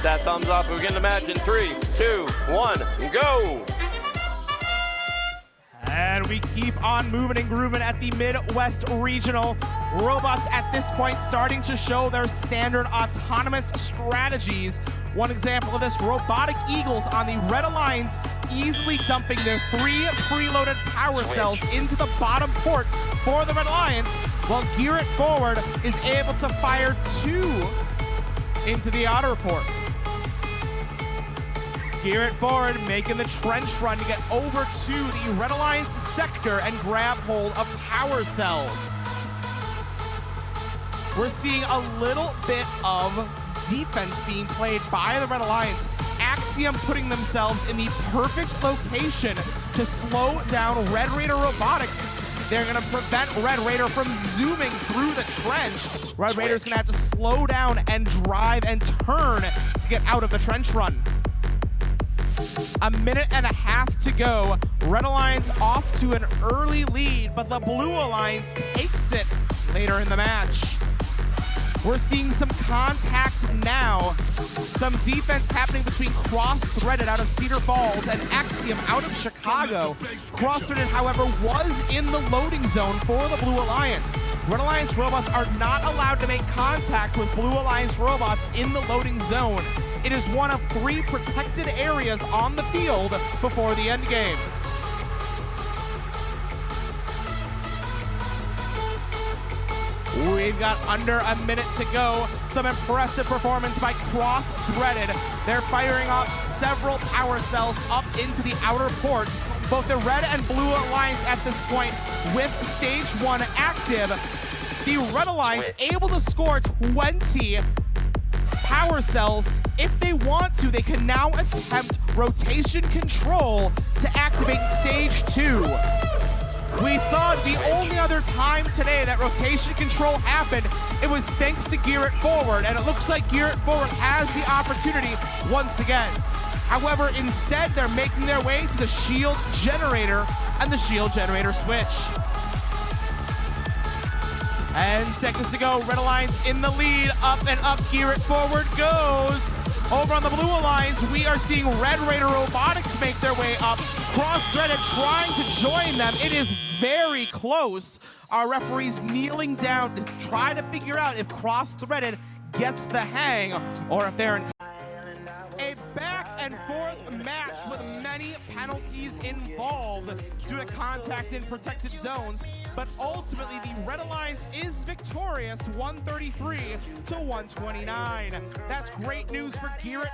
Hit that thumbs up. We begin the match in 3, 2, 1, go! And we keep on moving and grooving at the Midwest Regional. Robots at this point starting to show their standard autonomous strategies. One example of this, Robotic Eagles on the Red Alliance easily dumping their 3 preloaded power cells into the bottom port for the Red Alliance, while Gear It Forward is able to fire 2 into the outer port. Gear It Forward making the trench run to get over to the Red Alliance sector and grab hold of power cells. We're seeing a little bit of defense being played by the Red Alliance. Axiom putting themselves in the perfect location to slow down Red Raider Robotics. They're going to prevent Red Raider from zooming through the trench. Red Raider's going to have to slow down and drive and turn to get out of the trench run. A minute and a half to go. Red Alliance off to an early lead, but the Blue Alliance takes it later in the match. We're seeing some contact now. Some defense happening between Cross-Threaded out of Cedar Falls and Axiom out of Chicago. Cross-Threaded, however, was in the loading zone for the Blue Alliance. Red Alliance robots are not allowed to make contact with Blue Alliance robots in the loading zone. It is one of 3 protected areas on the field before the end game. We've got under a minute to go. Some impressive performance by Cross-Threaded. They're firing off several power cells up into the outer port. Both the Red and Blue Alliance at this point with stage 1 active. The Red Alliance able to score 20 power cells. If they want to, they can now attempt rotation control to activate stage 2. We saw the only other time today that rotation control happened, it was thanks to Gear It Forward, and it looks like Gear It Forward has the opportunity once again. However, instead, they're making their way to the shield generator and the shield generator switch. 10 seconds to go, Red Alliance in the lead, up and up, Gear It Forward goes. Over on the Blue Alliance, we are seeing Red Raider Robotics make their way up. Cross-Threaded trying to join them. It is very close. Our referees kneeling down to try to figure out if Cross-Threaded gets the hang or if they're in. A back and forth match with many penalties involved due to contact in protected zones, but ultimately the Red Alliance is victorious 133 to 129. That's great news for Gear It